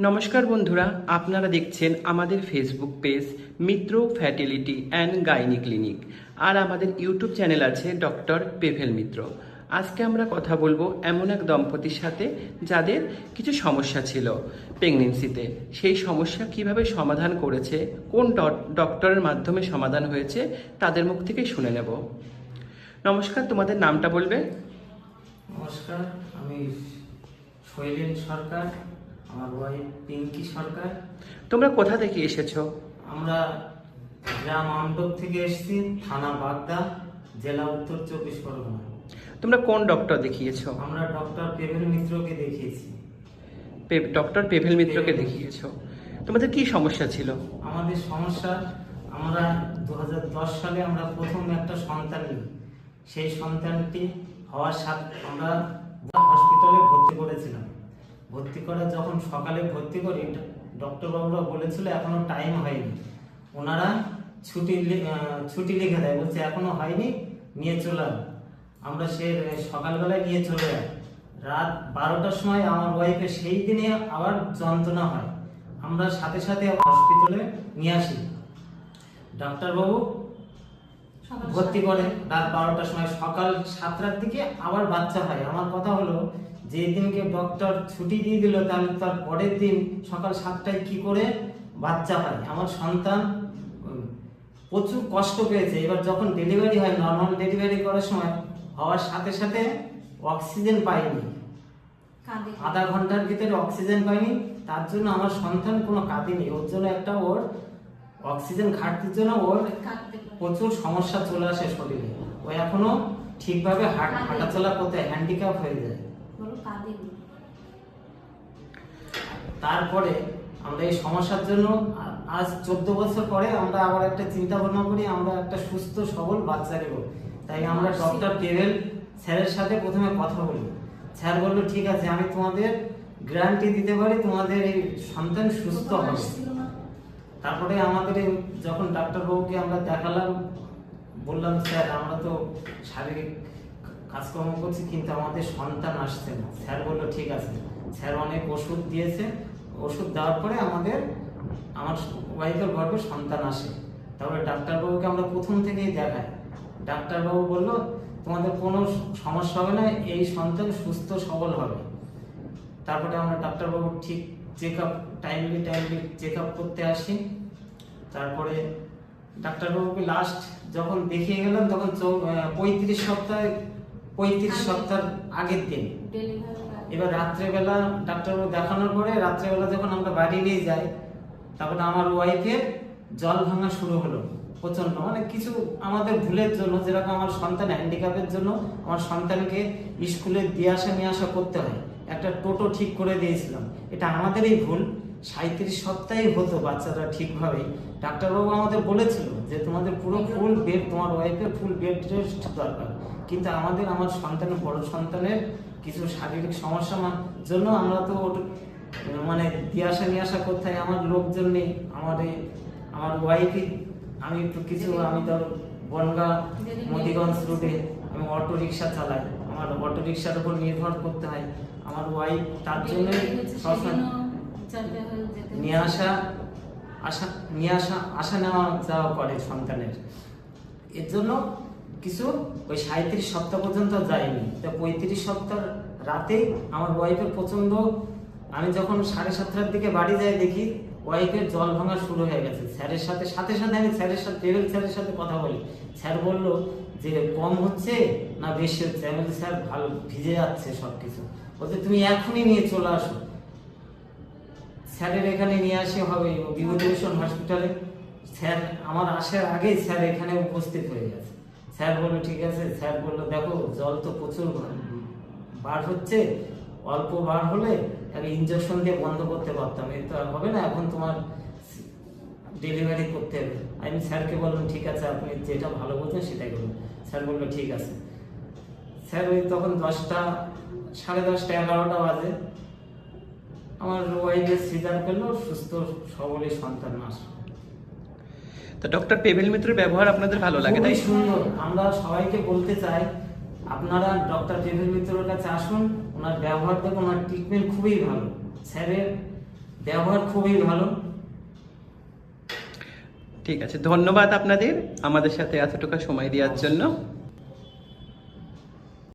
নমস্কার বন্ধুরা, আপনারা দেখছেন আমাদের Facebook page Mitra fertility and gyne clinic, আর আমাদের ইউটিউব চ্যানেল আছে ডক্টর পেভেল মিত্র। আজকে আমরা কথা বলবো এমন এক দম্পতির সাথে যাদের কিছু সমস্যা ছিল প্রেগনেন্সিতে। সেই সমস্যা কিভাবে সমাধান করেছে, কোন ডক্টরের মাধ্যমে সমাধান হয়েছে, তাদের মুখ থেকে শুনে নেব। নমস্কার, তোমাদের নামটা বলবে? নমস্কার, আমি শৈলেন সরকার, আমার ওয়াইফ পিঙ্কি সরকার। তোমরা কোথা থেকে এসেছো? আমরা গ্রাম আমডোক থেকে এসেছি, থানা বাগদা, জেলা উত্তর 24 পরগনা। তোমরা কোন ডক্টর দেখিয়েছো? আমরা ডক্টর পেভেল মিত্রকে দেখিয়েছি। ডক্টর পেভেল মিত্রকে দেখিয়েছো। তোমাদের কি সমস্যা ছিল? আমাদের সমস্যা, আমরা 2010 সালে আমরা প্রথম একটা সন্তান নিই। সেই সন্তানটি হওয়ার সাথে আমরা হসপিটালে ভর্তি করেছিলাম। ভর্তি করে যখন সকালে ভর্তি করি, ডক্টর বাবুরা বলেছিল এখনো টাইম হয়নি, ওনারা ছুটি লিখে দেয়, বলছে এখনো হয়নি, নিয়ে চলে আয়। আমরা সে সকালবেলায় নিয়ে চলে যাই। রাত 12টার সময় আমার ওয়াইফে সেই দিনে আবার যন্ত্রণা হয়। আমরা সাথে সাথে হসপিটালে নিয়ে আসি। ডাক্তারবাবু ভর্তি করে রাত 12টার সময়, সকাল 7টার দিকে আবার বাচ্চা হয়। আমার কথা হলো, যে দিনকে ডক্টর ছুটি দিয়ে দিল, তাহলে তার পরের দিন সকাল 7টায় কি করে বাচ্চা হয়? আমার সন্তান প্রচুর কষ্ট পেয়েছে। এবার যখন ডেলিভারি হয়, নর্মাল ডেলিভারি করার সময় হওয়ার সাথে সাথে অক্সিজেন পাইনি, আধা ঘন্টার ভিতরে অক্সিজেন পাইনি। তার জন্য আমার সন্তান কোনো কাঁদেনি, ওর জন্য একটা ওর অক্সিজেন ঘাটতির জন্য ওর প্রচুর সমস্যা চলে আসে শরীরে। ও এখনো ঠিকভাবে হাঁটাচলা করতে হ্যান্ডিক্যাপ হয়ে যায়। তারপরে আমরা এই সমস্যার জন্য আজ 14 বছর পরে আমরা আবার একটা চিন্তা ভাবনা করি, আমরা একটা সুস্থ সবল বাচ্চা নেব। তাই আমরা ডক্টর পেভেল স্যারের সাথে প্রথমে কথা বলি। স্যার বললো ঠিক আছে, আমি তোমাদের গ্যারান্টি দিতে পারি তোমাদের এই সন্তান সুস্থ হবে। তারপরে আমাদের যখন ডাক্তারবাবুকে আমরা দেখালাম, বললাম স্যার আমরা তো শারীরিক কাজকর্ম করছি, কিন্তু আমাদের সন্তান আসছে না। স্যার বললো ঠিক আছে। স্যার অনেক ওষুধ দিয়েছে, ওষুধ দেওয়ার পরে আমার ওয়াইফের গর্ভে সন্তান আসে। তারপরে ডাক্তারবাবুকে আমরা প্রথম থেকেই দেখাই। ডাক্তারবাবু বললো তোমাদের কোনো সমস্যা হবে না, এই সন্তান সুস্থ সবল হবে। তারপরে আমরা ডাক্তারবাবু ঠিক টাইমলি চেক আপ করতে আসি। তারপরে ডাক্তারবাবুকে লাস্ট যখন দেখিয়ে গেলাম, তখন 35 সপ্তাহ আগের দিন। এবার রাত্রেবেলা ডাক্তারবাবু দেখানোর পরে রাত্রেবেলা যখন আমরা বাড়ি নিয়ে যাই, তখন আমার ওয়াইফের জল ভাঙা শুরু হলো প্রচন্ড। মানে কিছু আমাদের ভুলের জন্য, যেরকম আমার সন্তান হ্যান্ডিক্যাপের জন্য আমার সন্তানকে স্কুলে দিয়ে আসা নিয়ে আসা করতে হয়। একটা টোটো ঠিক করে দিয়েছিলাম, এটা আমাদেরই ভুল। 37 সপ্তাহে হতো বাচ্চাটা ঠিকভাবে। ডাক্তারবাবু আমাদের বলেছিল যে তোমাদের পুরো ফুল বেড, তোমার ওয়াইফের ফুল বেড রেস্ট দরকার। কিন্তু আমার সন্তানের, বড় সন্তানের কিছু শারীরিক সমস্যার জন্য আমরা তো মানে দিয়ে আসা নিয়ে আসা করতে হয়। আমার লোকজন নেই, আমার ওয়াইফই, আমি ধর বনগাঁ মতিগঞ্জ রোডে আমি অটো রিক্সা চালাই, আমার অটো রিক্সার উপর নির্ভর করতে হয়। আমার ওয়াইফ তার জন্য নিয়ে আসা নেওয়া যাওয়া করে সন্তানের। এর জন্য কিছু ওই 37 সপ্তাহ পর্যন্ত যায়নি। 35 সপ্তাহ রাতে আমার ওয়াইফের প্রচন্ড, আমি যখন 7:30টার দিকে বাড়ি যাই, দেখি ওয়াইফের জল ভাঙা শুরু হয়ে গেছে। স্যারের সাথে আমি পেভেল স্যারের সাথে কথা বলি। স্যার বললো যে কম হচ্ছে না বেশি হচ্ছে? আমি বলছি স্যার ভালো, ভিজে যাচ্ছে সবকিছু। বলতে তুমি এখনই নিয়ে চলে আসো। স্যারের এখানে নিয়ে আসে হবে বিভূতিভূষণ হসপিটালে। স্যার আমার আসার আগেই স্যার এখানে উপস্থিত হয়ে গেছে। স্যার বললো ঠিক আছে। স্যার বললো দেখো জল তো প্রচুর বার হচ্ছে, অল্প বার হলে আমি ইনজেকশন দিয়ে বন্ধ করতে পারতাম, এটা হবে না, এখন তোমার ডেলিভারি করতে হবে। আমি স্যারকে বললাম ঠিক আছে, আপনি যেটা ভালো বলছেন সেটাই করুন। স্যার বললো ঠিক আছে। স্যার ওই তখন 10টা, 10:30, 11টা বাজে আমার ওয়াইফের সিজার করলো, সুস্থ সবলই সন্তান আসলো। তো ডক্টর পেভেল মিত্রের ব্যবহার আপনাদের ভালো লাগে? তাই সুন্দর। আমরা সবাইকে বলতে চাই আপনারা ডক্টর পেভেল মিত্রের কাছে আসুন, ওনার ব্যবহার দেখুন, ওনার ট্রিটমেন্ট খুবই ভালো। স্যারের ব্যবহার খুবই ভালো। ঠিক আছে, ধন্যবাদ আপনাদের আমাদের সাথে এতটুকু সময় দেওয়ার জন্য।